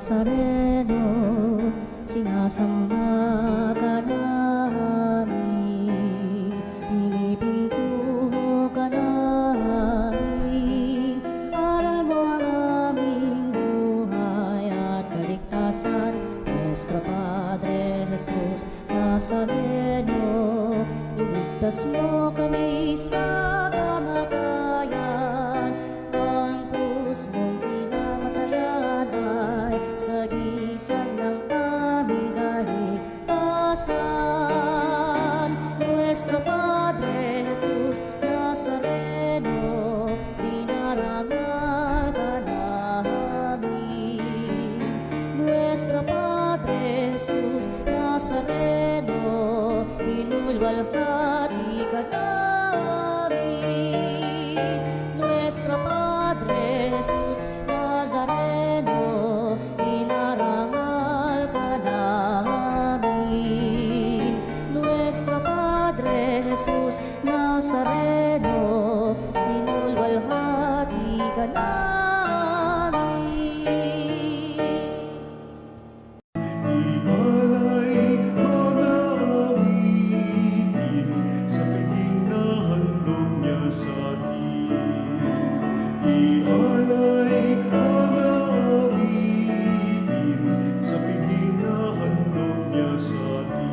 Nazareno, sinasamba ka namin, pinipinto ka namin. Aral mo ang aming buhay at kaligtasan, Nuestro Padre Jesus Nazareno, iligtas mo kami sa kamatayan. Ang krus mong pinamatayan ay sagisag ng aming kaligtasan. Nuestro Padre Jesus Nazareno, dinarangal ka namin. Nuestro Padre Jesus Nazareno, inulwalhati ka namin. Nuestro Padre Jesus Nazareno, inarangal ka namin. Nuestro Padre Jesus Nazareno, inulwalhati ka namin. Ialay mga awitin sa piging na handog niya sa atin. Ialay mga awitin sa piging na handog niya sa atin.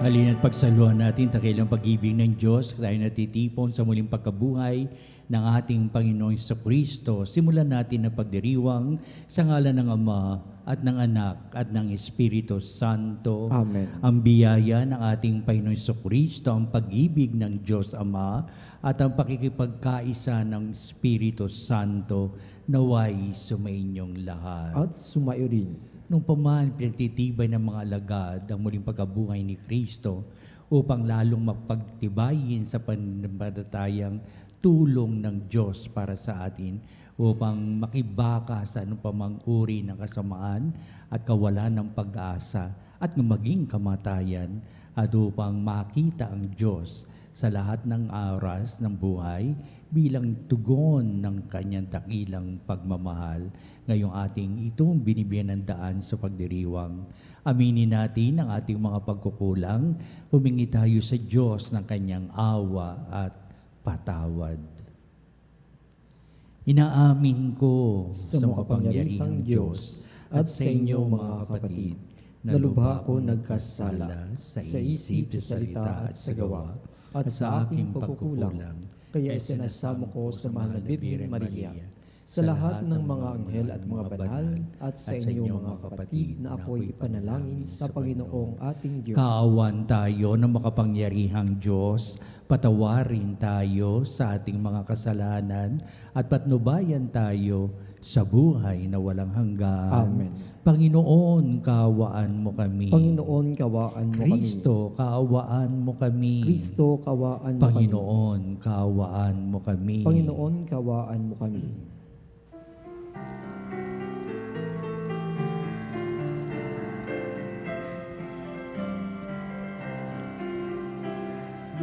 Halina't pagsaluhan natin takilang pag-ibig ng Diyos, tayo natitipon sa muling pagkabuhay ng ating Panginoong Jesucristo. Simulan natin ang pagdiriwang sa ngalan ng Ama at ng Anak at ng Espiritu Santo. Amen. Ang biyaya ng ating Panginoong Jesucristo, ang pag-ibig ng Diyos Ama at ang pakikipagkaisa ng Espiritu Santo naway sumainyong lahat. At sumayo rin. Nung paman pinagtitibay ng mga alagad ang muling pagkabuhay ni Kristo upang lalong mapagtibayin sa pananampalatayang tulong ng Diyos para sa atin upang makibaka sa anong pamang uri ng kasamaan at kawalan ng pag-asa at maging kamatayan at upang makita ang Diyos sa lahat ng oras ng buhay bilang tugon ng kanyang dakilang pagmamahal. Ngayong ating itong binibigyan ng daan sa pagdiriwang. Aminin natin ang ating mga pagkukulang, humingi tayo sa Diyos ng kanyang awa at patawad. Inaamin ko Sa makapangyarihang Diyos at sa inyo mga kapatid, na lubha ko nagkasala sa isip, sa salita at sa gawa, at sa aking pagkukulang. Kaya isinasamo ko sa mahal na Birhen Maria, sa lahat ng mga anghel at mga banal, at sa inyo mga kapatid, na ako'y ipanalangin sa Panginoong ating Diyos. Kaawan tayo ng makapangyarihang Diyos, patawarin tayo sa ating mga kasalanan at patnubayan tayo sa buhay na walang hanggan. Amen. Panginoon, kaawaan mo kami. Panginoon, kawaan mo kami. Kristo, kaawaan mo kami. Kristo, kawaan mo kami. Panginoon, kaawaan mo kami. Panginoon, kawaan mo kami.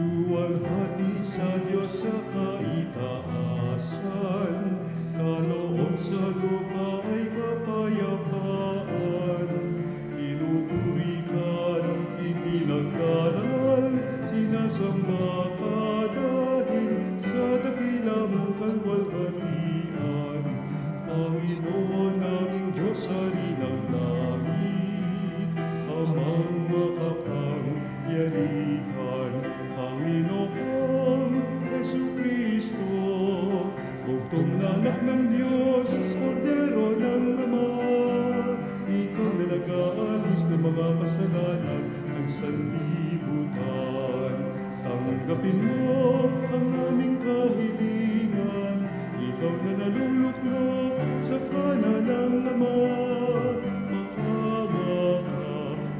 Luwalhati sa Diyos sa kaitaasan, kaloob sa lupa ay kapayapaan. Pinupuri ka, ipinagdaral, sinasamba ka dahil sa dakila mong kalwalhatian. Panginoon aming Diyos, Hari ng langit, Amang makapangyarihan, Panginoong Jesucristo, bugtong na anak ng Diyos, Kordero ng Ama. Ikaw na nag-aalis ng mga kasalanan ng sanlibutan. Tanggapin mo ang aming kahilingan, ikaw na naluluklok sa kanan ng Ama. Maawa ka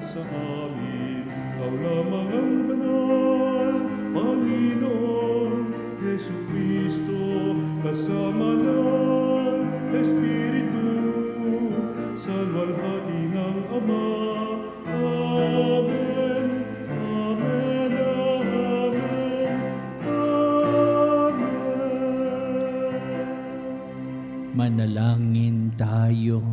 sa amin, ikaw lamang ang banal, Panginoon Jesucristo, kasama ng Espiritu, sa luwalhati ng Ama. Amen, amen, amen, amen. Manalangin tayo.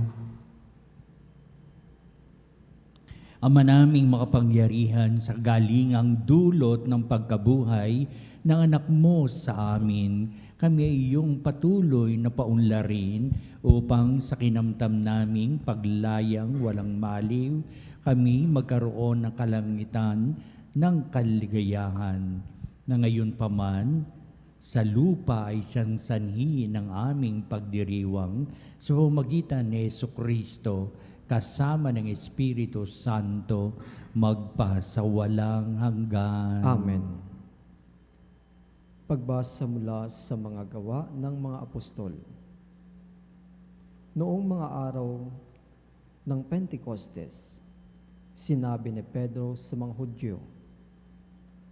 Ama naming makapangyarihan, sa galingang dulot ng pagkabuhay ng anak mo sa amin, kami ay iyong patuloy na paunlarin upang sa kinamtam naming paglayang walang maliw, kami magkaroon ng kalangitan ng kaligayahan na ngayon pa man sa lupa ay siyang sanhi ng aming pagdiriwang sa pamamagitan ni Jesucristo kasama ng Espiritu Santo magpasawalang hanggan. Amen. Pagbasa mula sa mga gawa ng mga apostol. Noong mga araw ng Pentecostes, sinabi ni Pedro sa mga Hudyo,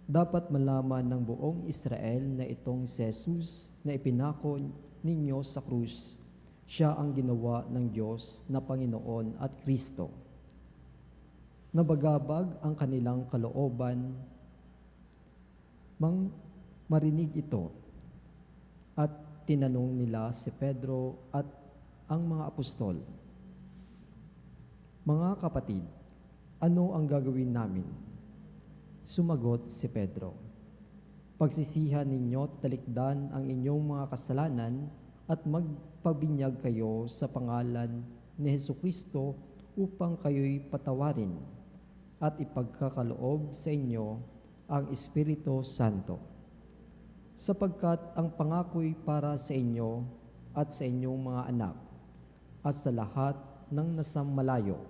dapat malaman ng buong Israel na itong si Jesus na ipinako ninyo sa krus, siya ang ginawa ng Diyos na Panginoon at Kristo. Nabagabag ang kanilang kalooban marinig ito, at tinanong nila si Pedro at ang mga apostol, mga kapatid, ano ang gagawin namin? Sumagot si Pedro, pagsisihan ninyo at talikdan ang inyong mga kasalanan at magpabinyag kayo sa pangalan ni Jesucristo upang kayo'y patawarin at ipagkakaloob sa inyo ang Espiritu Santo. Sapagkat ang pangako'y para sa inyo at sa inyong mga anak at sa lahat ng nasang malayo,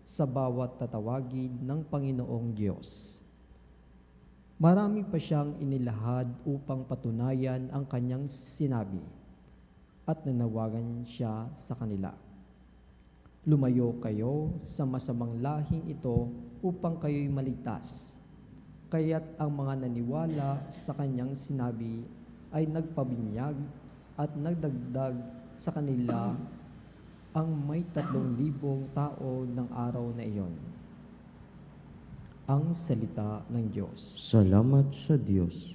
sa bawat tatawagin ng Panginoong Diyos. Marami pa siyang inilahad upang patunayan ang kanyang sinabi, at nanawagan siya sa kanila. Lumayo kayo sa masamang lahing ito upang kayo'y maligtas. Kaya't ang mga naniwala sa kanyang sinabi ay nagpabinyag at nagdagdag sa kanila ang may 3,000 tao ng araw na iyon. Ang salita ng Diyos. Salamat sa Diyos.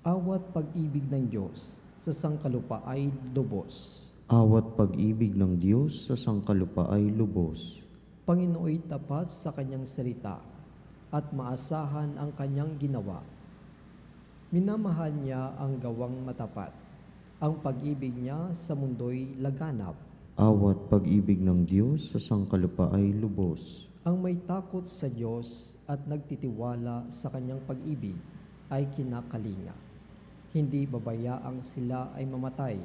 Awat pag-ibig ng Diyos sa sangkalupa ay lubos. Awat pag-ibig ng Diyos sa sangkalupa ay lubos. Panginooy tapat sa kanyang salita at maasahan ang kanyang ginawa. Minamahal niya ang gawang matapat. Ang pag-ibig niya sa mundo'y laganap. Awat pag-ibig ng Diyos sa sangkalupa ay lubos. Ang may takot sa Diyos at nagtitiwala sa kanyang pag-ibig ay kinakalinga. Hindi babayaang sila ay mamatay,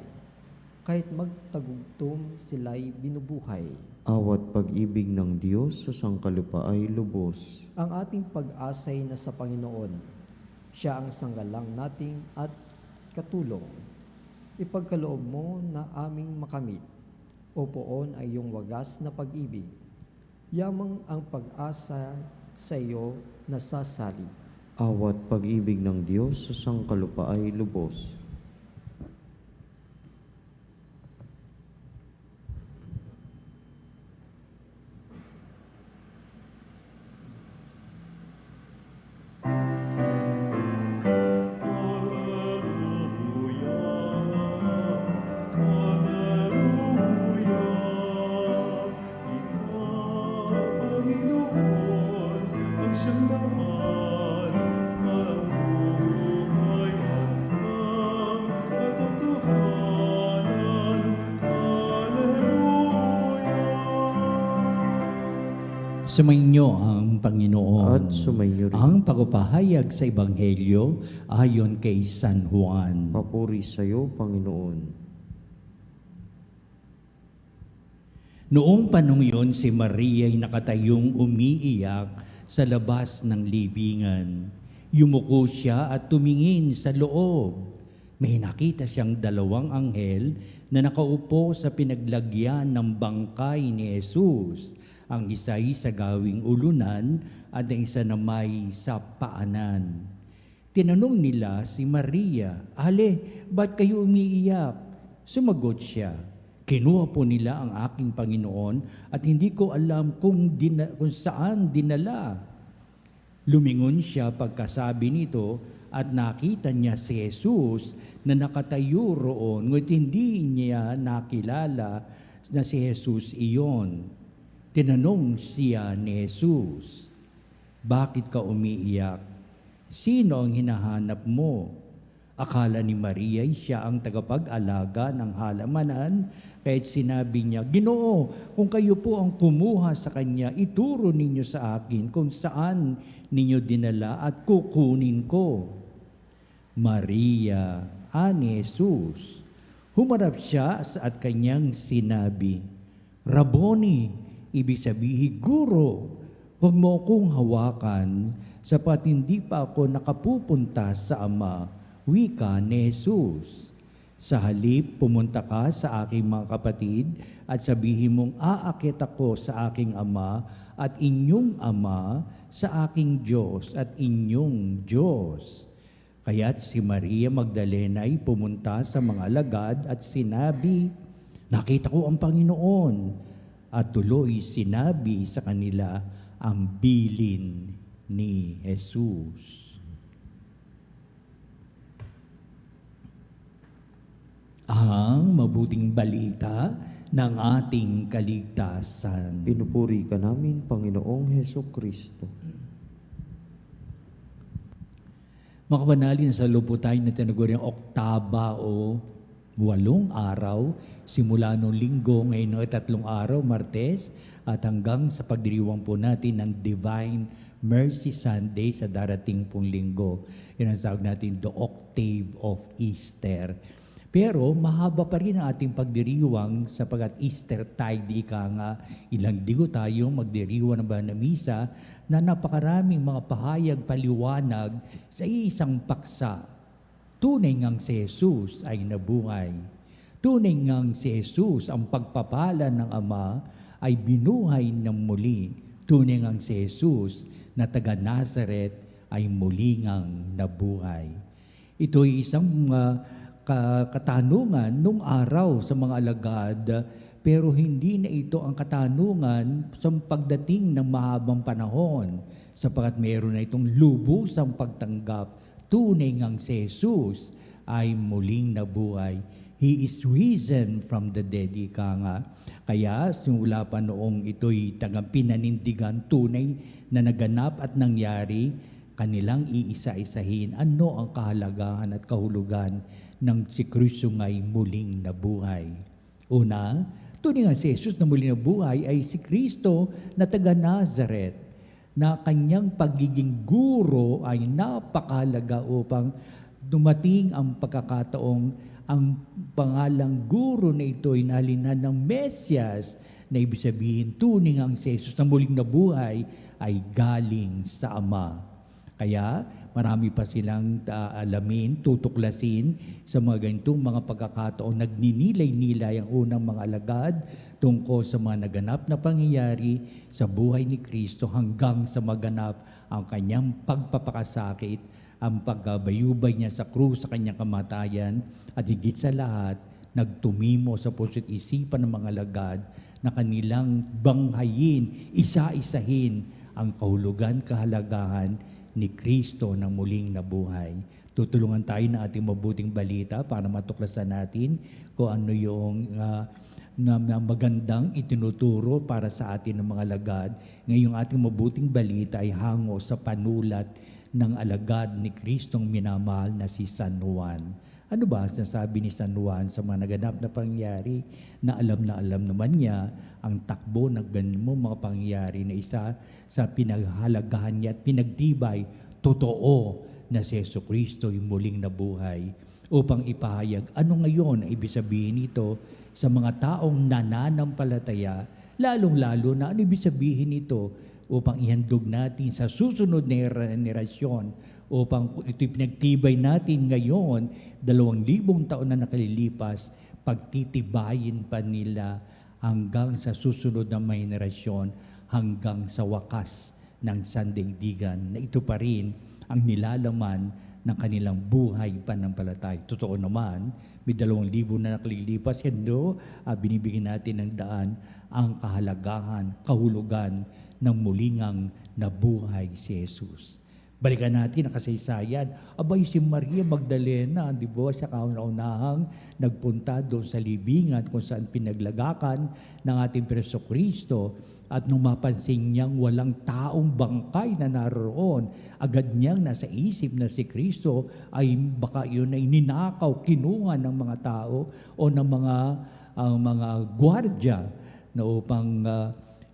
kahit magtagugtom sila'y binubuhay. Awat pag-ibig ng Diyos sa sangkalupa ay lubos. Ang ating pag-asay na sa Panginoon, siya ang sanggalang nating at katulong. Ipagkaloob mo na aming makamit, o poon ay iyong wagas na pag-ibig. Yamang ang pag-asa sa iyo nasasali. Awat pag-ibig ng Diyos sa sangkalupa ay lubos. Sumainyo ang Panginoon. At sumainyo rin. Ang pagpapahayag sa Ebanghelyo ayon kay San Juan. Papuri sa iyo, Panginoon. Noong panong yun, si Maria ay nakatayong umiiyak sa labas ng libingan. Yumuko siya at tumingin sa loob. May nakita siyang 2 anghel na nakaupo sa pinaglagyan ng bangkay ni Jesus. Ang isa'y sa gawing ulunan at ang isa na may sa paanan. Tinanong nila si Maria, "Ale, ba't kayo umiiyak?" Sumagot siya, "Kinuha po nila ang aking Panginoon at hindi ko alam kung saan dinala." Lumingon siya pagkasabi nito at nakita niya si Jesus na nakatayo roon, ngunit hindi niya nakilala. na si Jesus iyon. Tinanong siya ni Jesus, "Bakit ka umiiyak? Sino ang hinahanap mo?" Akala ni Maria ay siya ang tagapag-alaga ng halamanan, kaya't sinabi niya, "Ginoo, kung kayo po ang kumuha sa kanya, ituro ninyo sa akin kung saan ninyo dinala at kukunin ko." Maria, ani Jesus. Humarap siya at kanyang sinabi, "Rabboni," ibig sabihin, Guro, huwag mo akong hawakan sapat hindi pa ako nakapupunta sa Ama, wika ni Jesus. Sa halip, pumunta ka sa aking mga kapatid at sabihin mong aakit ako sa aking Ama at inyong Ama, sa aking Diyos at inyong Diyos. Kaya't si Maria Magdalena ay pumunta sa mga alagad at sinabi, "Nakita ko ang Panginoon." At tuloy sinabi sa kanila ang bilin ni Jesus. Ang mabuting balita ng ating kaligtasan. Pinupuri ka namin, Panginoong Heso Kristo. Mga kabanalin, sa lupo tayo na tinaguriang oktaba o 8 araw, simula noong linggo, ngayon ay 3 araw, Martes, at hanggang sa pagdiriwang po natin ng Divine Mercy Sunday sa darating pong linggo. Yan ang tawag natin, the octave of Easter. Pero mahaba pa rin ang ating pagdiriwang sapagkat Easter tide, ika nga, ilang linggo tayo magdiriwang ng banal na misa na napakaraming mga pahayag, paliwanag sa isang paksa. Tunay ngang si Jesus ay nabuhay. Tunay ngang si Jesus, ang pagpapala ng Ama, ay binuhay ng muli. Tunay ngang si Jesus na taga Nazaret ay muli ngang nabuhay. Ito ay isang katanungan nung araw sa mga alagad, pero hindi na ito ang katanungan sa pagdating ng mahabang panahon, sapagkat mayroon na itong lubusang pagtanggap. Tunay ngang si Jesus ay muling nabuhay. He is risen from the dead, ika nga. Kaya simula pa noong ito'y tagang pinanindigan, tunay na naganap at nangyari, kanilang iisa-isahin ano ang kahalagahan at kahulugan ng si Kristo nga'y muling nabuhay. Una, tunay nga si Jesus na muling nabuhay ay si Kristo na taga Nazaret, na kanyang pagiging guro ay napakahalaga upang dumating ang pagkakataong ang pangalang guro na ito ay nalinan ng Mesyas, na ibig sabihin tunay ang si Jesus na muling nabuhay ay galing sa Ama. Kaya marami pa silang alamin, tutuklasin sa mga ganitong mga pagkakataon. Nagninilay-nilay ang unang mga alagad tungkol sa mga naganap na pangyayari sa buhay ni Kristo hanggang sa maganap ang kanyang pagpapakasakit, ang pagbayubay niya sa krus, sa kanyang kamatayan, at higit sa lahat, nagtumimo sa puso't isipan ng mga alagad na kanilang banghayin, isa-isahin ang kahulugan, kahalagahan ni Kristo na muling nabuhay. Tutulungan tayo ng ating mabuting balita para matuklasan natin kung ano yung na magandang itinuturo para sa atin ng mga alagad. Ngayong ating mabuting balita ay hango sa panulat ng alagad ni Kristong minamahal na si San Juan. Ano ba ang sinasabi ni San Juan sa mga naganap na pangyayari na alam naman niya ang takbo ng ganun mga pangyayari na isa sa pinaghalagahan niya at pinagtibay, totoo na si Jesucristo yung muling nabuhay, upang ipahayag ano ngayon ang ibig sabihin nito sa mga taong nananampalataya, lalong-lalo na ano ibig sabihin nito upang ihandog natin sa susunod na henerasyon, upang ito'y pinagtibay natin ngayon, 2,000 taon na nakalilipas, pagtitibayin pa nila hanggang sa susunod na may henerasyon, hanggang sa wakas ng sandaigdigan, na ito pa rin ang nilalaman ng kanilang buhay pananampalataya. Totoo naman, may 2,000 na nakalilipas, kendo binibigyan natin ng daan ang kahalagahan, kahulugan ng mulingang nabuhay si Jesus. Balikan natin ang kasaysayan. Abay, si Maria Magdalena, di ba, siya kauna-unahang nagpunta doon sa libingan kung saan pinaglagakan ng ating Preso Kristo. At nung mapansin niyang walang taong bangkay na naroon, agad niyang nasa isip na si Kristo ay baka yun ay ninakaw, kinuha ng mga tao o ng mga gwardya na upang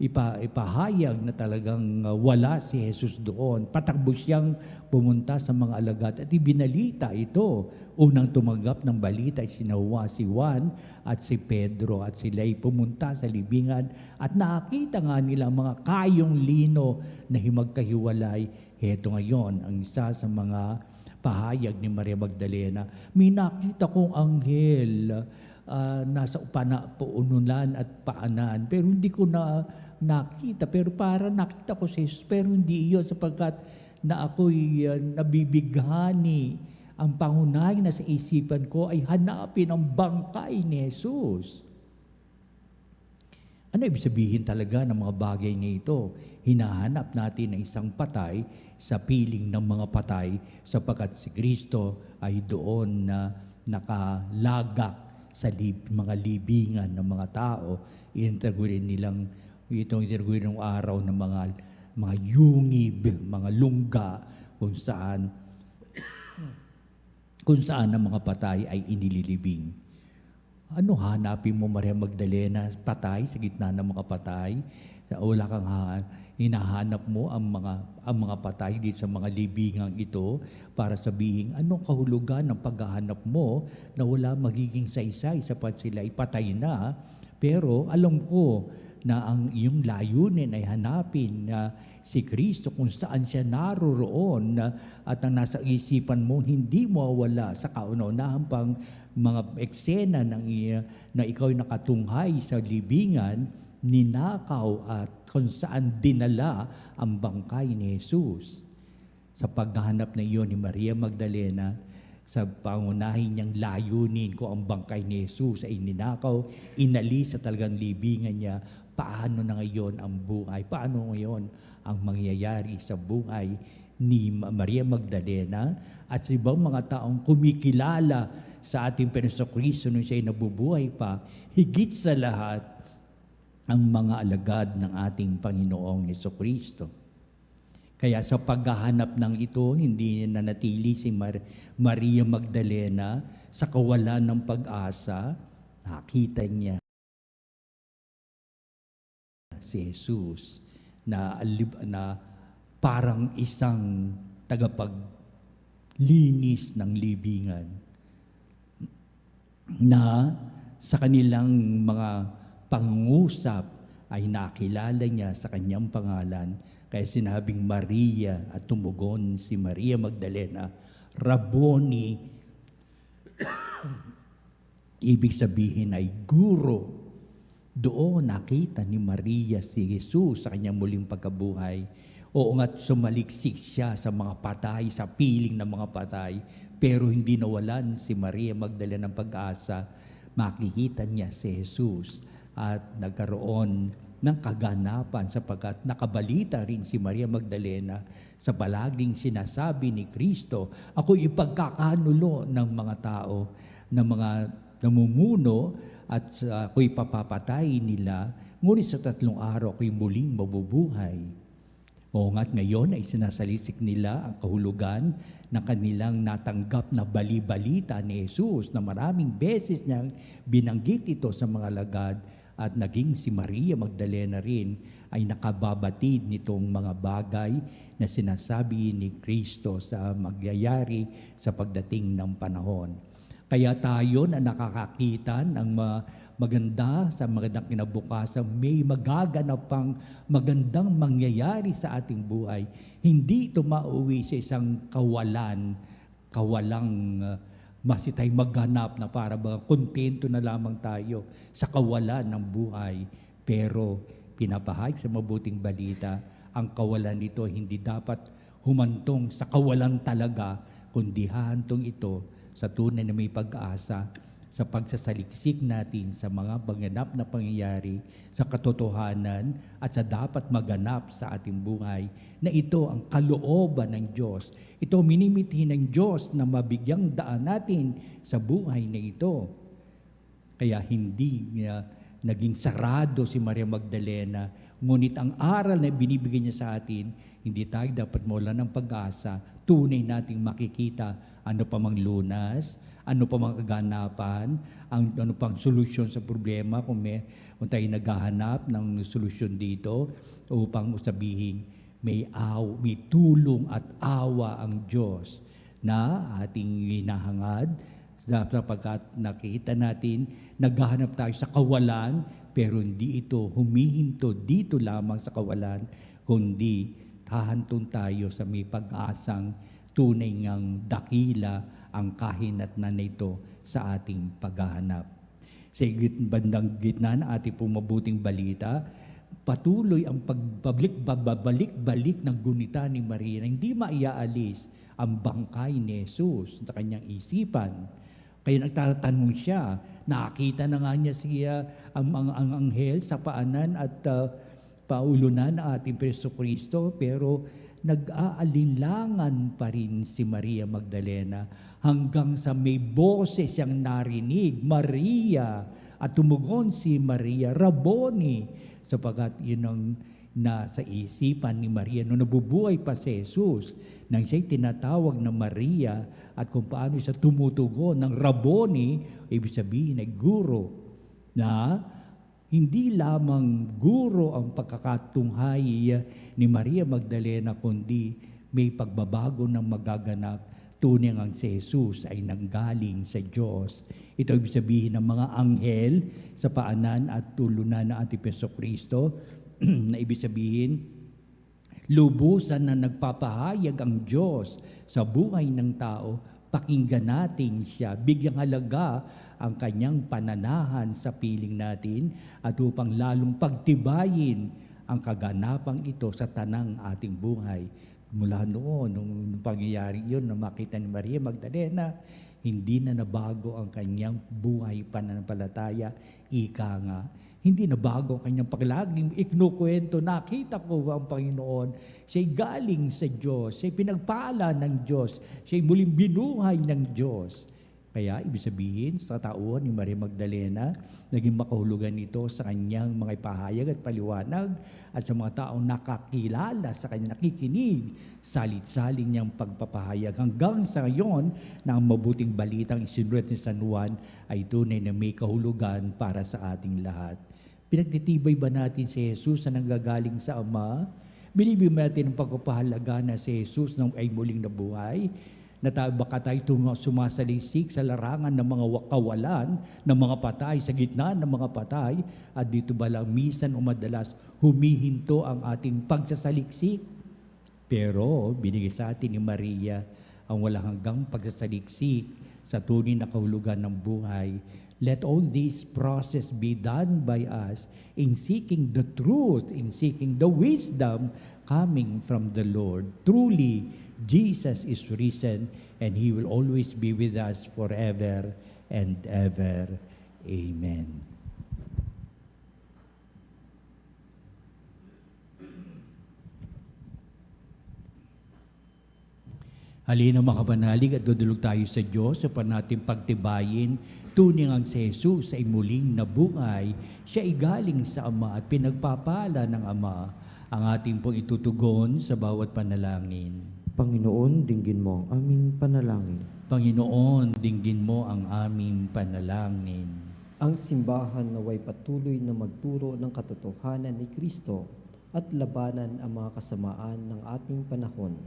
ipahayag na talagang wala si Jesus doon. Patakbo siyang pumunta sa mga alagad at ibinalita ito. Unang tumanggap ng balita ay sinawa si Juan at si Pedro at sila ay pumunta sa libingan at nakita nga nila mga kayong lino na himagkahiwalay. Heto ngayon ang isa sa mga pahayag ni Maria Magdalena. May nakita kong anghel nasa paunulan at paanan, pero hindi ko na nakita, pero para nakita ko si Jesus, pero hindi iyon sapagkat na ako'y nabibighani. Ang pangunahing na sa isipan ko ay hanapin ang bangkay ni Jesus. Ano ibig sabihin talaga ng mga bagay na ito? Hinahanap natin ang isang patay sa piling ng mga patay sapagkat si Kristo ay doon na nakalagak sa mga libingan ng mga tao. Iinterguin nilang itong itinaguri ng araw ng mga yungib, mga lungga, kung saan ang mga patay ay inililibing. Ano hanapin mo, Maria Magdalena, patay sa gitna ng mga patay? Wala kang hinahanap mo ang mga patay dito sa mga libingang ito para sabihin, anong kahulugan ng paghahanap mo na wala magiging saysay sapat sila ipatay na, pero alam ko na ang iyong layunin ay hanapin si Kristo kung saan siya naroroon at ang nasa isipan mo hindi mawawala sa kauna-unahan pang mga eksena na ikaw ay nakatunghay sa libingan, ninakaw at kung saan dinala ang bangkay ni Jesus. Sa paghahanap na iyon ni Maria Magdalena, sa pangunahin niyang layunin ko ang bangkay ni Jesus ay ninakaw, inalis sa talagang libingan niya. Paano na ngayon ang buhay? Paano ngayon ang mangyayari sa buhay ni Maria Magdalena at sa ibang mga taong kumikilala sa ating Panginoon Kristo nung siya ay nabubuhay pa, higit sa lahat ang mga alagad ng ating Panginoong Kristo. Kaya sa paghahanap ng ito, hindi nanatili si Maria Magdalena sa kawalan ng pag-asa. Nakita niya si Jesus na parang isang tagapaglinis ng libingan na sa kanilang mga pangungusap ay nakilala niya sa kanyang pangalan. Kaya sinabing Maria at tumugon si Maria Magdalena, Rabboni, ibig sabihin ay guro. Doon nakita ni Maria si Jesus sa kanyang muling pagkabuhay. Oo nga't sumaliksik siya sa mga patay, sa piling ng mga patay, pero hindi nawalan si Maria Magdalena ng pag-asa. Makikita niya si Jesus at nagkaroon ng kaganapan sapagkat nakabalita rin si Maria Magdalena sa palaging sinasabi ni Kristo, ako ipagkakanulo ng mga tao, ng mga namumuno at ako'y papapatay nila, ngunit sa 3 araw ako'y muling mabubuhay. O nga't ngayon ay sinasalisik nila ang kahulugan ng kanilang natanggap na bali-balita ni Jesus na maraming beses niyang binanggit ito sa mga alagad at naging si Maria Magdalena rin ay nakababatid nitong mga bagay na sinasabi ni Kristo sa magyayari sa pagdating ng panahon. Kaya tayo na nakakakita ng maganda sa magandang kinabukasan, may magaganap pang magandang mangyayari sa ating buhay. Hindi ito mauwi sa isang kawalang masitay maghanap na para ba kontento na lamang tayo sa kawalan ng buhay. Pero pinapahayag sa mabuting balita, ang kawalan nito hindi dapat humantong sa kawalan talaga, kundi hahantong ito sa tunay na may pag-asa sa pagsasaliksik natin sa mga maganap na pangyayari sa katotohanan at sa dapat maganap sa ating buhay, na ito ang kalooban ng Diyos. Ito minimithi ng Diyos na mabigyang daan natin sa buhay na ito. Kaya hindi naging sarado si Maria Magdalena, ngunit ang aral na binibigay niya sa atin, hindi tayo dapat mawalan ng pag-asa. Tunay nating makikita ano pa mang lunas, ano pa mga kaganapan, ano pang solusyon sa problema kung tayo naghahanap ng solusyon dito upang sabihin may tulong at awa ang Diyos na ating hinahangad sapagkat nakita natin naghahanap tayo sa kawalan pero hindi ito humihinto dito lamang sa kawalan kundi hahantong tayo sa may pag-asang tunay ngang dakila ang kahinatnan nito sa ating paghahanap. Sa bandang gitna ng ating pumabuting balita, patuloy ang pagbabalik-balik ng gunita ni Maria na hindi maiaalis ang bangkay ni Jesus sa kanyang isipan. Kaya nagtatanong siya, nakita na nga niya ang anghel sa paanan at paulunan ng ating Preso Kristo, pero nag-aalinlangan pa rin si Maria Magdalena hanggang sa may boses siyang narinig, Maria, at tumugon si Maria, Rabboni, sapagkat yun ang nasa isipan ni Maria nung nabubuhay pa si Jesus, nang siya'y tinatawag na Maria at kung paano siya tumutugon ng Rabboni, ibig sabihin ay guro, na hindi lamang guro ang pagkakatunghay ni Maria Magdalena, kundi may pagbabago ng magaganap. Tunay ang si Jesus ay nanggaling sa Diyos. Ito ibig sabihin ng mga anghel sa paanan at tulunan ng ating Preso Kristo, na ibig sabihin, lubusan na nagpapahayag ang Diyos sa buhay ng tao, pakinggan natin siya, bigyang halaga ang kanyang pananahan sa piling natin at upang lalong pagtibayin ang kaganapang ito sa tanang ating buhay. Mula noon, nung pangyayari yun na makita ni Maria Magdalena, hindi na nabago ang kanyang buhay pananampalataya, ika nga. Hindi nabago ang kanyang paglaging iknukwento, nakita ko ang Panginoon, siya'y galing sa Diyos, siya'y pinagpala ng Diyos, siya'y muling binuhay ng Diyos. Kaya, ibig sabihin, sa tauhan ni Maria Magdalena, naging makahulugan ito sa kanyang mga ipahayag at paliwanag at sa mga taong nakakilala sa kanya, nakikinig, salit-saling niyang pagpapahayag. Hanggang sa ngayon, na ang mabuting balitang isinulat ni San Juan ay tunay na may kahulugan para sa ating lahat. Pinagtitibay ba natin si Jesus na nanggagaling sa Ama? Binibigyan natin ang pagpapahalaga na si Jesus ay muling nabuhay? Na baka tayo sumasalisik sa larangan ng mga kawalan, ng mga patay, sa gitna ng mga patay, at dito ba lang minsan o madalas humihinto ang ating pagsasaliksik? Pero binigay sa atin ni Maria ang walang hanggang pagsasaliksik sa tunay na kahulugan ng buhay. Let all this process be done by us in seeking the truth, in seeking the wisdom coming from the Lord. Truly, Jesus is risen, and He will always be with us forever and ever. Amen. Halina makapanalig at dudulog tayo sa Diyos upang natin pagtibayin tunay ang si Jesus ay muling nabuhay. Siya ay galing sa Ama at pinagpapala ng Ama. Ang ating pong itutugon sa bawat panalangin. Panginoon, dinggin mo ang aming panalangin. Panginoon, dinggin mo ang aming panalangin. Ang simbahan naway patuloy na magturo ng katotohanan ni Kristo at labanan ang mga kasamaan ng ating panahon.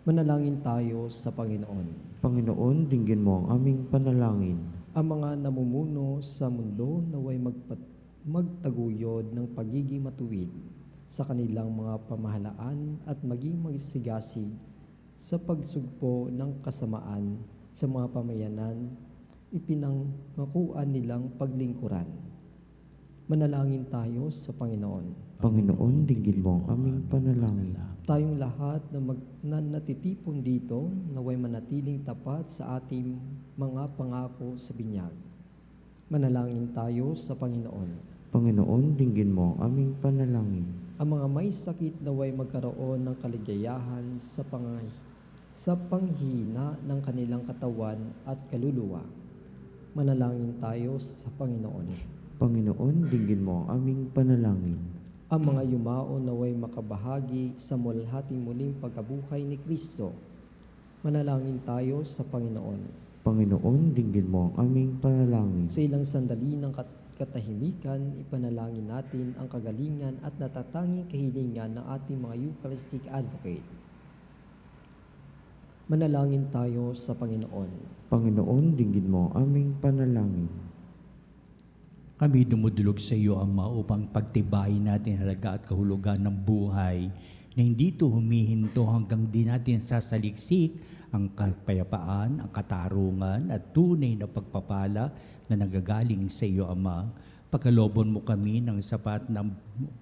Manalangin tayo sa Panginoon. Panginoon, dinggin mo ang aming panalangin. Ang mga namumuno sa mundo naway magtaguyod ng pagiging matuwid sa kanilang mga pamahalaan at maging magsigasig sa pagsugpo ng kasamaan sa mga pamayanan ipinanggakuan nilang paglingkuran. Manalangin tayo sa Panginoon. Panginoon, dinggin mo ang aming panalangin. Tayong lahat na natitipon dito, naway manatiling tapat sa ating mga pangako sa binyag. Manalangin tayo sa Panginoon. Panginoon, dinggin mo ang aming panalangin. Ang mga may sakit naway magkaroon ng kaligayahan sa panghihina ng kanilang katawan at kaluluwa. Manalangin tayo sa Panginoon. Panginoon, dinggin mo ang aming panalangin. Ang mga yumao naway makabahagi sa mulhating muling pagkabuhay ni Kristo. Manalangin tayo sa Panginoon. Panginoon, dinggin mo ang aming panalangin. Sa ilang sandali ng katahimikan, ipanalangin natin ang kagalingan at natatanging kahilingan ng ating mga Eucharistic Advocate. Manalangin tayo sa Panginoon. Panginoon, dinggin mo ang aming panalangin. Kami dumudulog sa iyo, Ama, upang pagtibayin natin halaga at kahulugan ng buhay na hindi ito humihinto hanggang di natin sasaliksik ang kapayapaan, ang katarungan at tunay na pagpapala na nagagaling sa iyo, Ama. Pagkalobon mo kami ng sapat na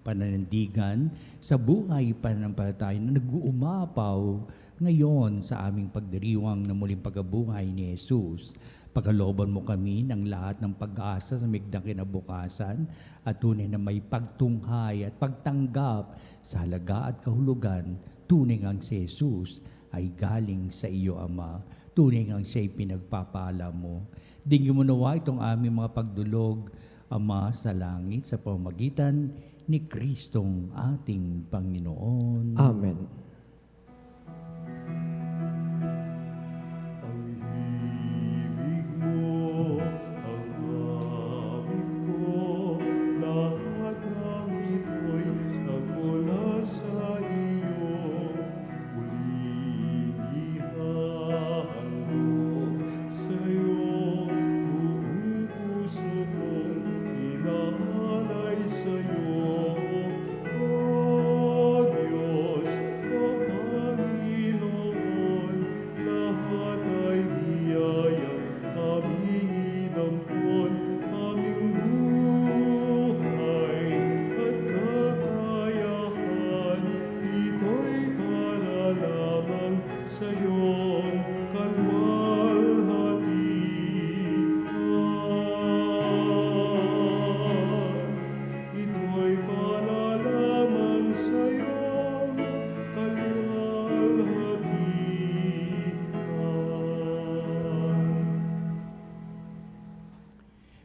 pananandigan sa buhay pananampalataya na nag-uumapaw ngayon sa aming pagdiriwang na muling pagkabuhay ni Jesus. Pagkalooban mo kami ng lahat ng pag-asa sa migdang kinabukasan at tunay na may pagtunghay at pagtanggap sa halaga at kahulugan. Tunay ngang si Jesus ay galing sa iyo, Ama. Tunay ngang siya'y pinagpapala mo. Dinggin mo nawa itong aming mga pagdulog, Ama, sa langit sa pamamagitan ni Kristong ating Panginoon. Amen.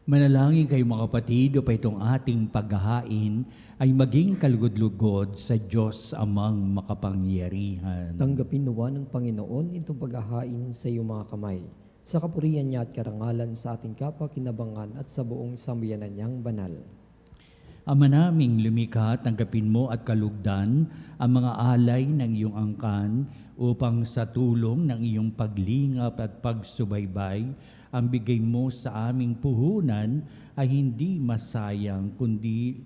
Manalangin kayo mga kapatid, upang itong ating paghahain ay maging kalugod-lugod sa Diyos amang makapangyarihan. Tanggapin nawa ng Panginoon itong paghahain sa iyong mga kamay, sa kapurihan niya at karangalan sa ating kapakinabangan at sa buong sambayanan niyang banal. Ama naming lumikha, tanggapin mo at kalugdan ang mga alay ng iyong angkan upang sa tulong ng iyong paglingap at pagsubaybay, ang bigay mo sa aming puhunan ay hindi masayang, kundi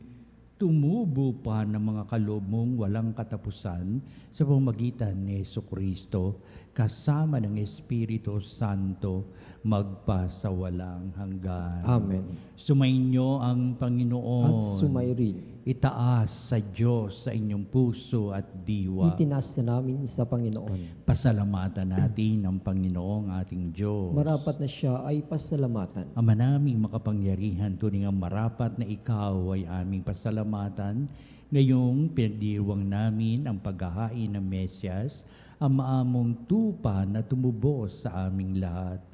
tumubo pa ng mga kaloob mong walang katapusan sa pamamagitan ni Jesucristo, kasama ng Espiritu Santo, magpasawalang hanggan. Amen. Sumainyo ang Panginoon. At sumayrin. Itaas sa Diyos sa inyong puso at diwa. Itinas na namin sa Panginoon. Pasalamatan natin ang Panginoong ating Diyos. Marapat na siya ay pasalamatan. Ama naming makapangyarihan, tunay nga marapat na ikaw ay aming pasalamatan. Ngayong pinagdiriwang namin ang paghahain ng Mesyas, ang maamong tupa na tumubos sa aming lahat.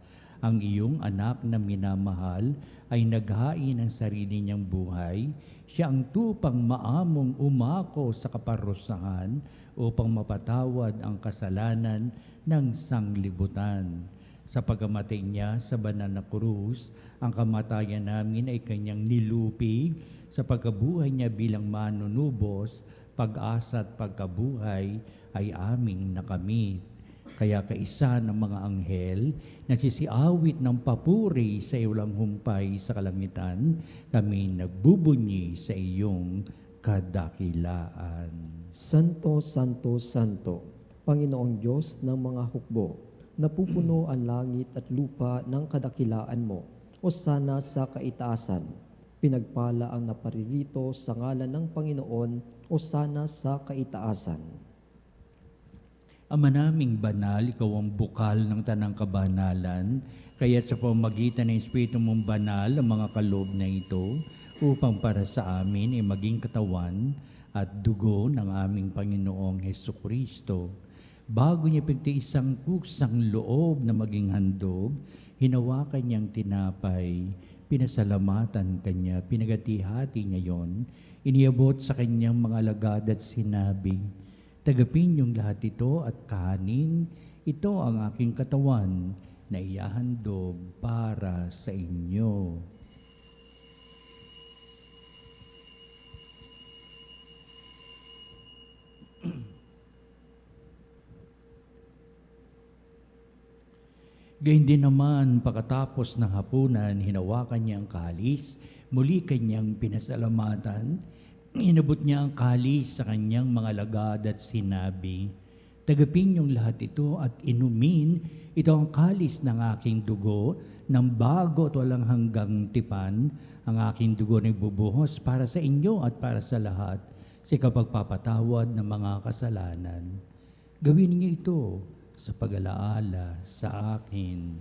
Ang iyong anak na minamahal ay naghain ng sarili niyang buhay. Siya ang tupang maamong umako sa kaparusahan upang mapatawad ang kasalanan ng sanglibutan. Sa pagkamatay niya sa banal na krus, ang kamatayan namin ay kanyang nilupig. Sa pagkabuhay niya bilang manunubos, pag-asa at pagkabuhay ay aming nakamit. Kaya kaisa ng mga anghel, nagsisiawit ng papuri sa ilang humpay sa kalangitan, kami nagbubunyi sa iyong kadakilaan. Santo, Santo, Santo, Panginoong Diyos ng mga hukbo, napupuno ang langit at lupa ng kadakilaan mo, o sana sa kaitaasan. Pinagpala ang naparirito sa ngalan ng Panginoon o sana sa kaitaasan. Ama naming banal, ikaw ang bukal ng tanang kabanalan, kaya't sa pamamagitan ng Espiritu mong banal ang mga kaloob na ito, upang para sa amin ay maging katawan at dugo ng aming Panginoong Hesukristo. Bago niya pagtiisang kusang loob na maging handog, hinawakan niyang tinapay, pinasalamatan kanya, pinagati-hati niya yon, iniabot sa kanyang mga alagad at sinabi, "Tagapin niyong lahat ito at kanin, ito ang aking katawan na ihahandog para sa inyo." Gayun din naman, pagkatapos ng hapunan, hinawakan niya ang kalis, muli kanyang pinasalamatan, inabot niya ang kalis sa kanyang mga alagad at sinabi, "Tagapin niyong lahat ito at inumin, ito ang kalis ng aking dugo, ng bago at walang hanggang tipan, ang aking dugo na ibubuhos para sa inyo at para sa lahat, sa kapagpapatawad ng mga kasalanan. Gawin niyo ito sa pag-alaala sa akin."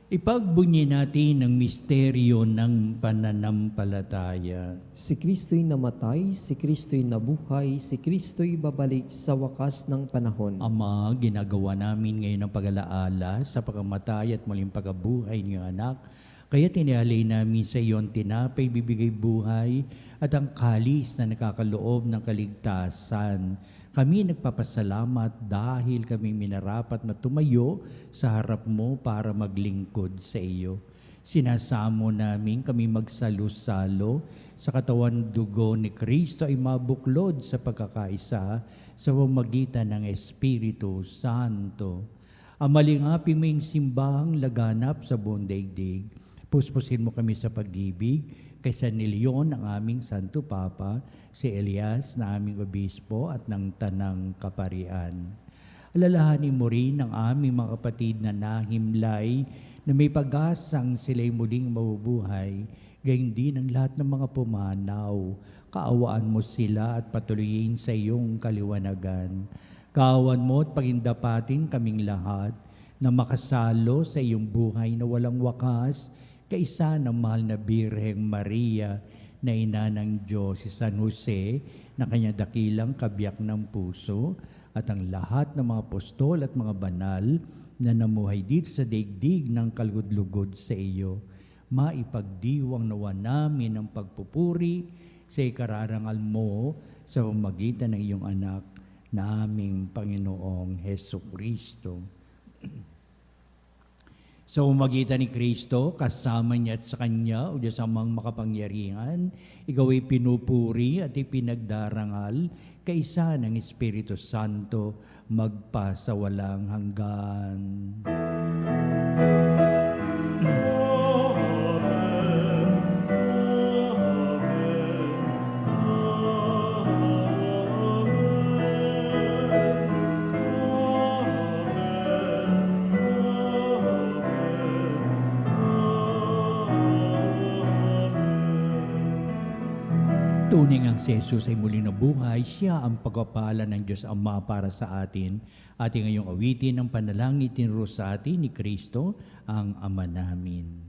Ipagbunyi natin ang misteryo ng pananampalataya. Si Kristo'y namatay, si Kristo'y nabuhay, si Kristo'y babalik sa wakas ng panahon. Ama, ginagawa namin ngayon ang pag-alaala sa pagkamatay at muling pagkabuhay ng iyong anak. Kaya tinialay namin sa iyo ang tinapay bibigay buhay at ang kalis na nakakaloob ng kaligtasan. Kami nagpapasalamat dahil kami minarapat na tumayo sa harap mo para maglingkod sa iyo. Sinasamo namin kami magsalo-salo sa katawan dugo ni Kristo ay mabuklod sa pagkakaisa sa pamamagitan ng Espiritu Santo. Amalingapi mo yung simbahang laganap sa buong daigdig. Puspusin mo kami sa pag-ibig kay San Leon ang aming Santo Papa, si Elias na aming obispo at ng Tanang Kaparian. Alalahanin mo rin ang aming mga kapatid na nahimlay na may pag-asang sila'y muling mabubuhay, gayon din ang lahat ng mga pumanaw. Kaawaan mo sila at patuloyin sa iyong kaliwanagan. Kaawan mo at pagindapatin kaming lahat na makasalo sa iyong buhay na walang wakas, kaisa ng mahal na Birheng Maria, na ina ng Diyos, si San Jose, na kanya dakilang kabiyak ng puso, at ang lahat ng mga apostol at mga banal na namuhay dito sa daigdig ng kalugod-lugod sa iyo. Maipagdiwang nawa namin ang pagpupuri sa ikararangal mo sa pamamagitan ng iyong anak na aming Panginoong Hesukristo. Sa pamamagitan ni Kristo, kasama niya at sa Kanya, o Diyos amang makapangyarihan, ikaw ay pinupuri at ipinagdarangal, kaisa ng Espiritu Santo, magpasawalang hanggan. Tunay ngang si Jesus ay muling nabuhay, siya ang pagpapala ng Diyos Ama para sa atin. Ating ngayong awitin ng panalangin tinuro sa atin ni Kristo, ang Ama namin.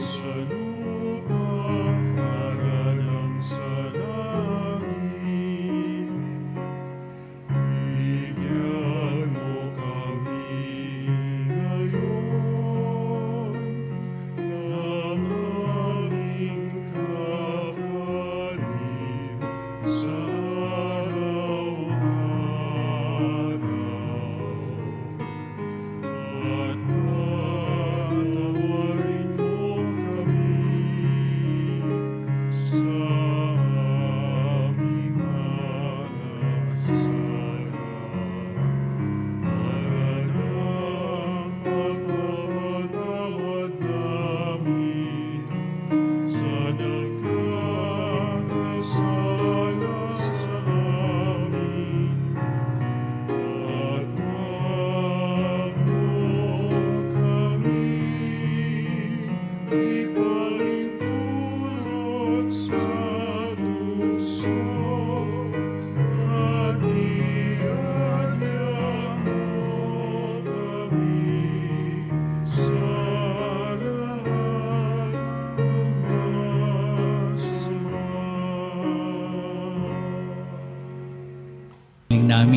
Sa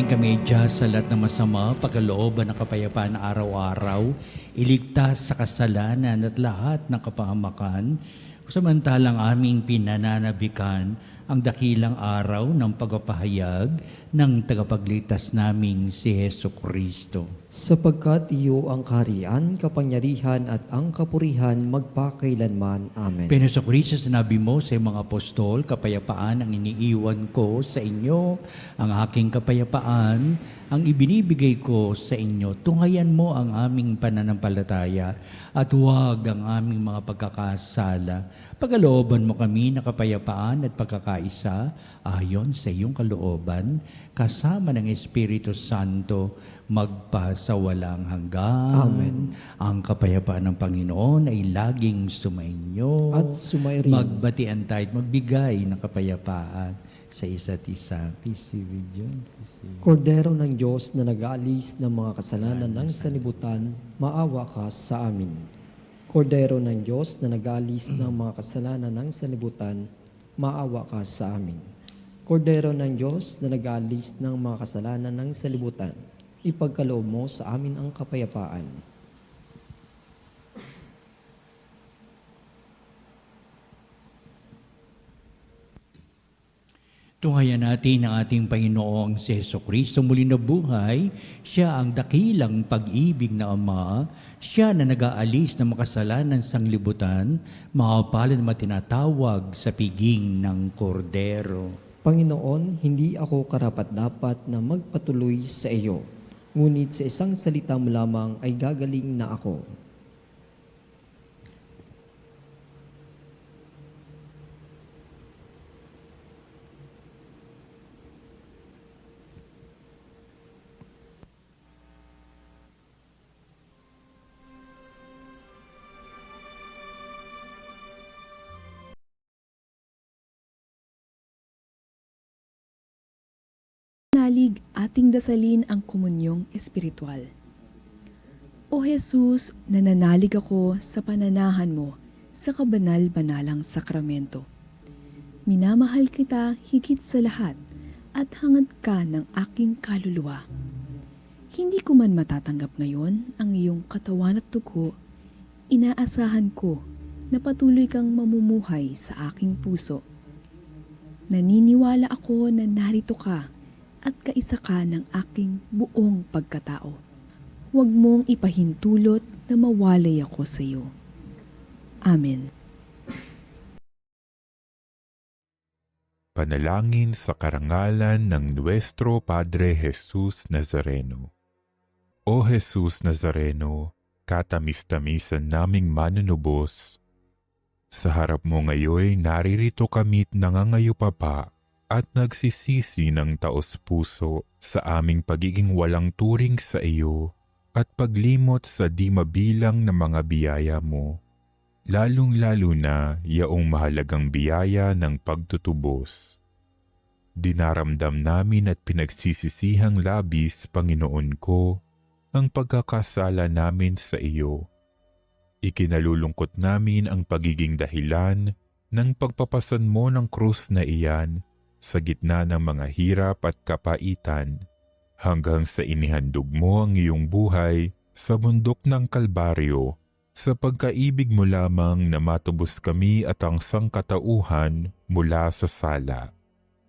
Panalangin kami Diyos sa lahat ng masama, pagkalooban ng kapayapaan araw-araw, iligtas sa kasalanan at lahat ng kapahamakan, samantalang aming pinananabikan ang dakilang araw ng pagpapahayag ng tagapagligtas naming si Hesu Kristo. Sapagkat iyo ang kaharian, kapangyarihan at ang kapurihan magpakailanman. Amen. Panginoon Kristo, sinabi mo sa mga apostol, kapayapaan ang iniiwan ko sa inyo, ang aking kapayapaan ang ibinibigay ko sa inyo. Tunghayan mo ang aming pananampalataya at huwag ang aming mga pagkakasala. Pagkalooban mo kami na kapayapaan at pagkakaisa ayon sa iyong kalooban, kasama ng Espiritu Santo, magpasawalang hanggan. Amen. Ang kapayapaan ng Panginoon ay laging sumainyo. At sumairin. Magbatian tayo at magbigay ng kapayapaan sa isa't isa. Peace be with you. Kordero ng Diyos na nag-aalis ng mga kasalanan ng sanlibutan, maawa ka sa amin. Kordero ng Diyos na nag-aalis ng mga kasalanan ng sanlibutan, maawa ka sa amin. Kordero ng Diyos na nag-aalis ng mga kasalanan ng sanlibutan, ipagkaloob mo sa amin ang kapayapaan. Tunghayan natin ang ating Panginoong si Jesucristo muli na buhay. Siya ang dakilang pag-ibig na Ama. Siya na nag-aalis ng makasalanan sa sanglibutan, makapalan na matinatawag sa piging ng kordero. Panginoon, hindi ako karapat-dapat na magpatuloy sa iyo, ngunit sa isang salita mo lamang ay gagaling na ako. Nalig ating dasalin ang komunyong espiritual. O Jesus, nananalig ako sa pananahan mo sa kabanal-banalang sakramento. Minamahal kita higit sa lahat at hangad ka ng aking kaluluwa. Hindi ko man matatanggap ngayon ang iyong katawan at dugo, inaasahan ko na patuloy kang mamumuhay sa aking puso. Naniniwala ako na narito ka at kaisa ka ng aking buong pagkatao. Huwag mong ipahintulot na mawalay ako sa iyo. Amen. Panalangin sa karangalan ng Nuestro Padre Jesus Nazareno. O Jesus Nazareno, katamis-tamisan naming manunubos, sa harap mo ngayon naririto kami't nangangayupapa at nagsisisi ng taos-puso sa aming pagiging walang turing sa iyo at paglimot sa di mabilang na mga biyaya mo, lalong-lalo na yaong mahalagang biyaya ng pagtutubos. Dinaramdam namin at pinagsisisihang labis, Panginoon ko, ang pagkakasala namin sa iyo. Ikinalulungkot namin ang pagiging dahilan ng pagpapasan mo ng krus na iyan sa gitna ng mga hirap at kapaitan, hanggang sa inihandog mo ang iyong buhay sa bundok ng Kalbaryo, sa pagkaibig mo lamang na matubos kami at ang sangkatauhan mula sa sala.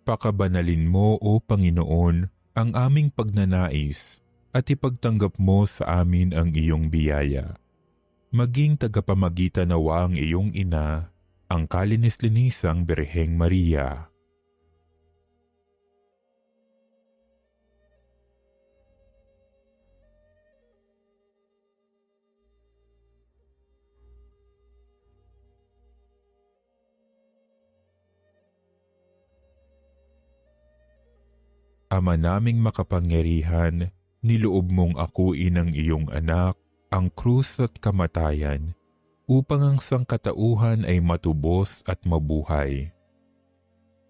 Pakabanalin mo, O Panginoon, ang aming pagnanais at ipagtanggap mo sa amin ang iyong biyaya. Maging tagapamagitan nawa ang iyong ina, ang kalinis-linisang Birheng Maria. Ama naming makapangyarihan, niloob mong akuin ang iyong anak, ang krus at kamatayan, upang ang sangkatauhan ay matubos at mabuhay.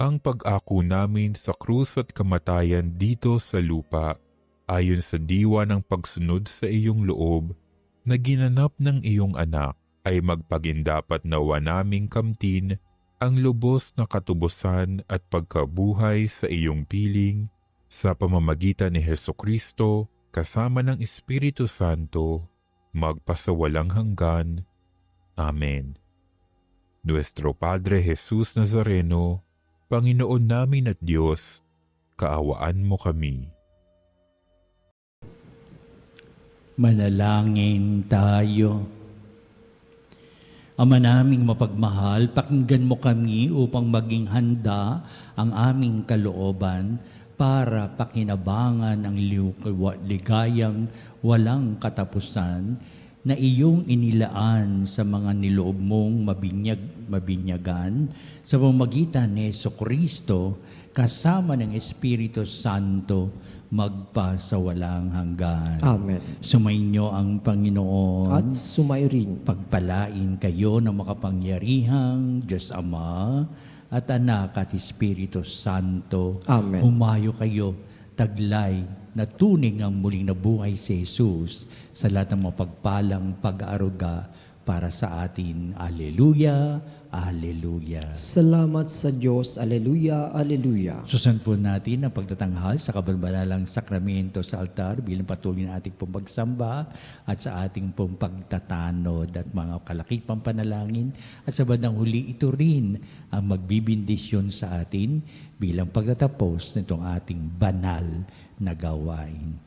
Ang pag-ako namin sa krus at kamatayan dito sa lupa, ayon sa diwa ng pagsunod sa iyong loob, na ginanap ng iyong anak, ay magpagindapat nawa naming kamtin ang lubos na katubusan at pagkabuhay sa iyong piling, sa pamamagitan ni Hesukristo, kasama ng Espiritu Santo, magpasawalang hanggan. Amen. Nuestro Padre Jesus Nazareno, Panginoon namin at Diyos, kaawaan mo kami. Manalangin tayo. Ama naming mapagmahal, pakinggan mo kami upang maging handa ang aming kalooban para pakinabangan ang ligayang walang katapusan na iyong inilaan sa mga niloob mong mabinyagan sa pamamagitan ni Jesucristo kasama ng Espiritu Santo magpasawalang hanggan. Amen. Sumainyo ang Panginoon. At sumayo rin. Pagpalain kayo ng makapangyarihang Diyos Ama at Anak at Espiritu Santo. Amen. Humayo kayo, taglay na tuning ang muling nabuhay si Jesus sa lahat ng mapagpalang pag-aaruga para sa atin. Alleluia, Alleluia. Salamat sa Diyos. Alleluia, Alleluia. Susunod po natin ang pagtatanghal sa kabanbanalang sakramento sa altar bilang patuloy na ating pong pagsamba at sa ating pong pagtatanod at mga kalakipang panalangin. At sa bandang huli, ito rin ang magbibindisyon sa atin bilang pagtatapos nitong ating banal na gawain.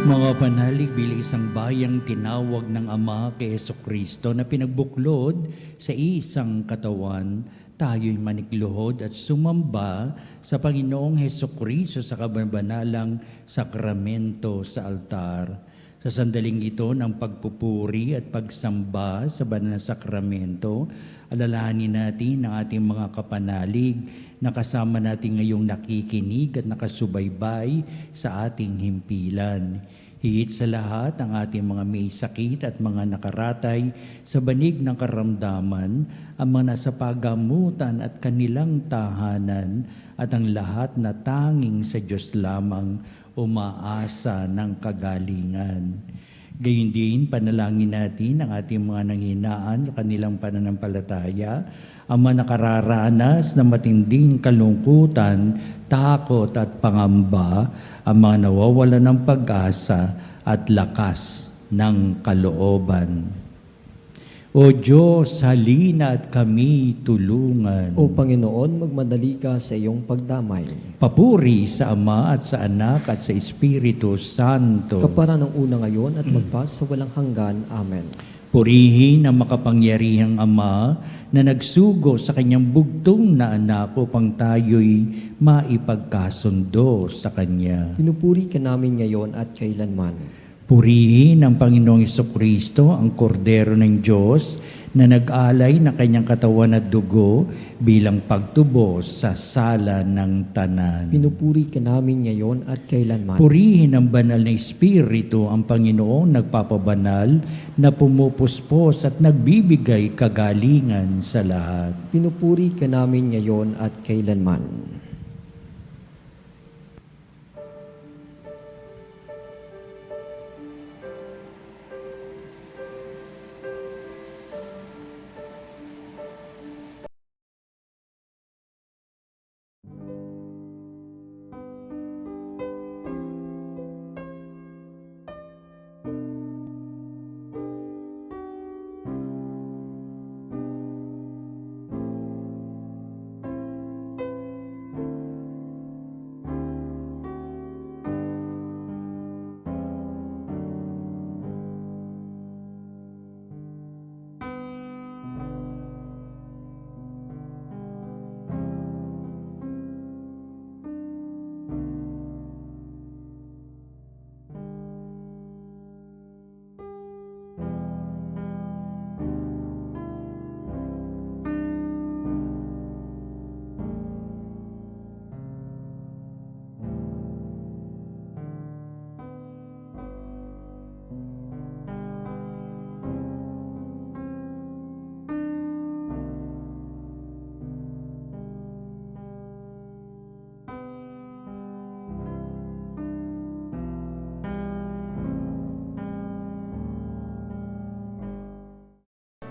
Mga panalig bilang isang bayang tinawag ng Ama kay Jesucristo na pinagbuklod sa isang katawan, tayo'y manikluhod at sumamba sa Panginoong Jesucristo sa kabanalang sakramento sa altar. Sa sandaling ito ng pagpupuri at pagsamba sa banal na sakramento, alalahanin natin ang ating mga kapanalig na kasama natin ngayong nakikinig at nakasubaybay sa ating himpilan. Higit sa lahat, ang ating mga may sakit at mga nakaratay sa banig ng karamdaman, ang mga nasa pagamutan at kanilang tahanan, at ang lahat na tanging sa Diyos lamang umaasa ng kagalingan. Gayun din, panalangin natin ang ating mga nanghinaan sa kanilang pananampalataya, ang mga nakararanas ng matinding kalungkutan, takot at pangamba, ang mga nawawala ng pag-asa at lakas ng kalooban. O Diyos, halina at kami tulungan. O Panginoon, magmadali ka sa iyong pagdamay. Papuri sa Ama at sa Anak at sa Espiritu Santo. Kapara ng una ngayon at magpas sa walang hanggan. Amen. Purihin ang makapangyarihang Ama na nagsugo sa kanyang bugtong na anak upang tayo'y maipagkasundo sa Kanya. Pinupuri ka namin ngayon at kailanman. Purihin ang Panginoong Jesucristo, ang Kordero ng Diyos, na nag-alay ng kanyang katawan at dugo bilang pagtubos sa sala ng tanan. Pinupuri ka namin ngayon at kailanman. Purihin ang banal na Espiritu, ang Panginoong nagpapabanal, na pumupuspos at nagbibigay kagalingan sa lahat. Pinupuri ka namin ngayon at kailanman.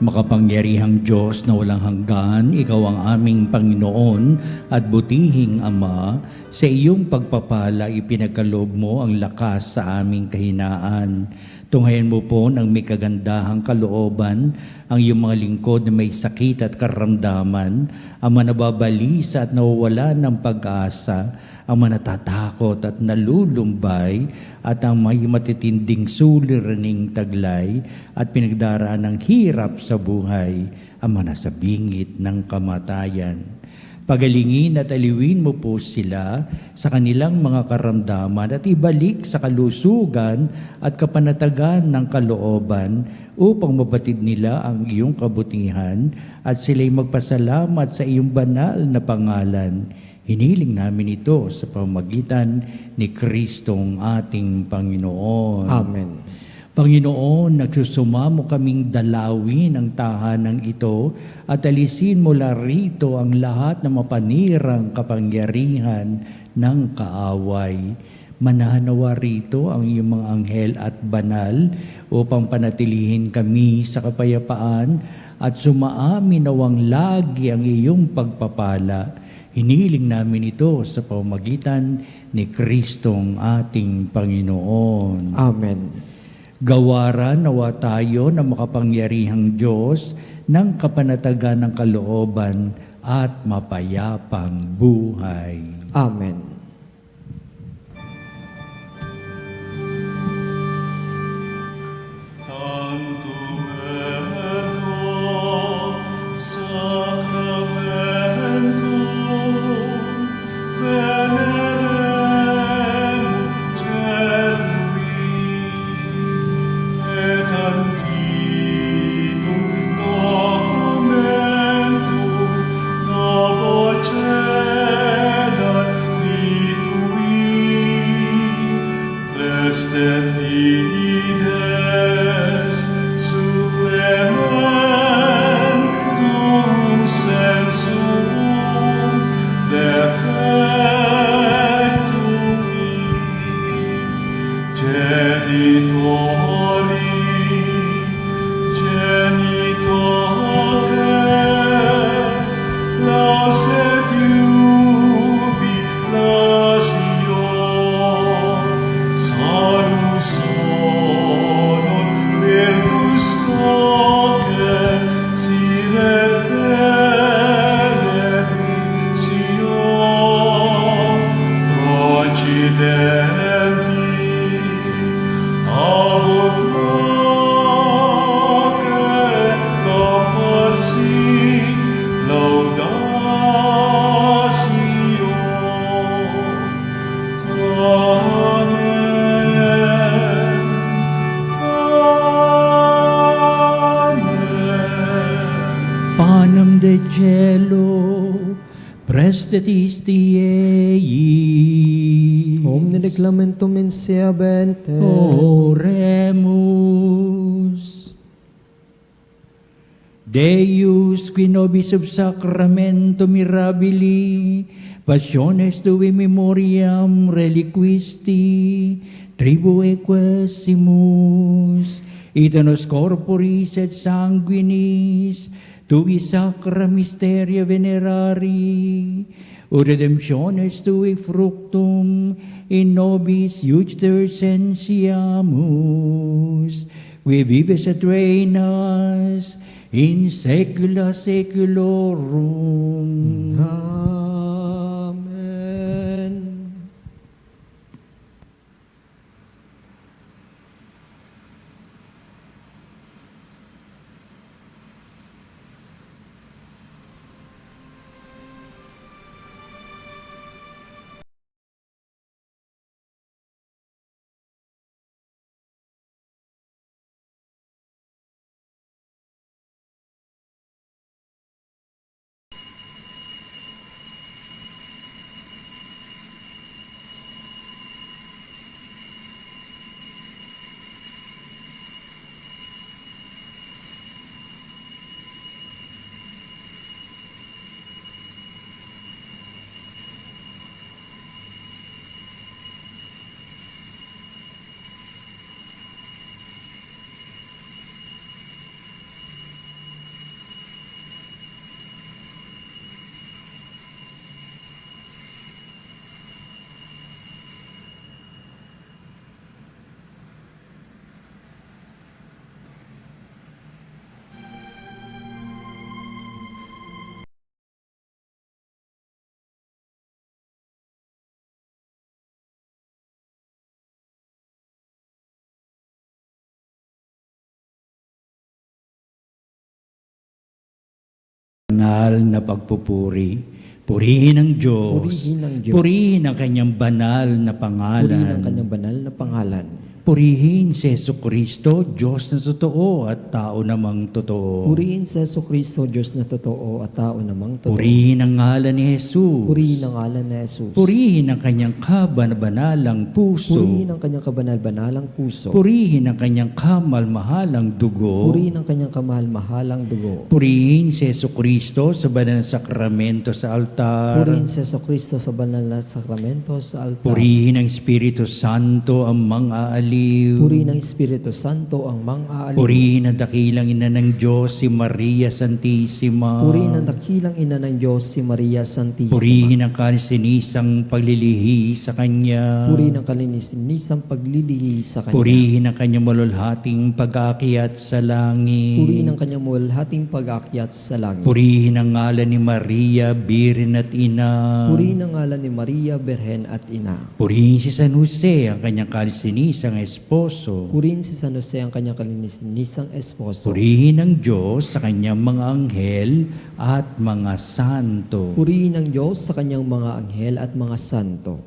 Makapangyarihang Diyos na walang hanggan, Ikaw ang aming Panginoon at butihing Ama. Sa iyong pagpapala, ipinagkaloob mo ang lakas sa aming kahinaan. Tunghayan mo po ng may kagandahang kalooban ang iyong mga lingkod na may sakit at karamdaman, ang manababalisa at nawawala ng pag-asa, ang manatatakot at nalulumbay, at ang may matitinding suliraning taglay at pinagdaraan ng hirap sa buhay, ang manasabingit ng kamatayan. Pagalingin at aliwin mo po sila sa kanilang mga karamdaman at ibalik sa kalusugan at kapanatagan ng kalooban upang mabatid nila ang iyong kabutihan at sila'y magpasalamat sa iyong banal na pangalan. Hiniling namin ito sa pamamagitan ni Kristong ating Panginoon. Amen. Panginoon, nagsusumamo kaming dalawin ang tahanang ito at alisin mula rito ang lahat ng mapanirang kapangyarihan ng kaaway. Mananawa rito ang iyong mga anghel at banal upang panatilihin kami sa kapayapaan at sumaamin nawang lagi ang iyong pagpapala. Hiniling namin ito sa pamamagitan ni Kristong ating Panginoon. Amen. Gawaran nawa tayo ng makapangyarihang Diyos ng kapanatagan ng kalooban at mapayapang buhay. Amen. statisti ei. Omne declamentum in sea bente. Oremus. Deus, qui nobis sub sacramento mirabili, passiones tui memoriam reliquisti, tribue quesimus, ita nos corporis et sanguinis, tui sacra mysteria venerari, ut redemptiones tui fructum in nobis iuster sensiamus, qui vives et reinas in saecula saeculorum. Amen. Banal na pagpupuri, purihin ang Diyos, Purihin ang Diyos. purihin ang kanyang banal na pangalan. Purihin ang kanyang banal na pangalan. Purihin si Jesucristo, Diyos na totoo at tao namang totoo. Purihin sa Jesucristo, Diyos na totoo at tao namang totoo. Purihin ang ngalan ni Jesus. Purihin ang ngalan ni Jesus. Purihin ang kanyang kabanalang puso. Purihin ang kanyang kabanal-banalang puso. Purihin ang kanyang kamal-mahalang dugo. Purihin ang kanyang kamahal-mahalang dugo. Purihin si Jesucristo sa banal na sakramento sa altar. Purihin sa Jesucristo sa banal na sakramento sa altar. Purihin ang Espiritu Santo ang mga aliw. Purihin ang Espiritu Santo ang mang-aaliw. Purihin ang dakilang ina ng Diyos, si Maria Santissima. Purihin ang dakilang ina ng Diyos, si Maria Santissima. Purihin ang kalisinisang paglilihi sa Kanya. Purihin ang kalininisang paglilihi sa Kanya. Purihin ang kanyang malulhating pag-aakyat sa langit. Purihin ang kanyang mulhating pag-akyat sa langit. Purihin ang ngalan ni Maria, Birin at Ina. Purihin ang ngalan ni Maria, Berhen at Ina. Purihin si San Jose, ang kanyang kalisinisang esposo. Purihin si San Jose, ang kanyang kalininisang esposo. Purihin ang Diyos sa kanyang mga anghel at mga santo. Purihin ang Diyos sa kanyang mga anghel at mga santo.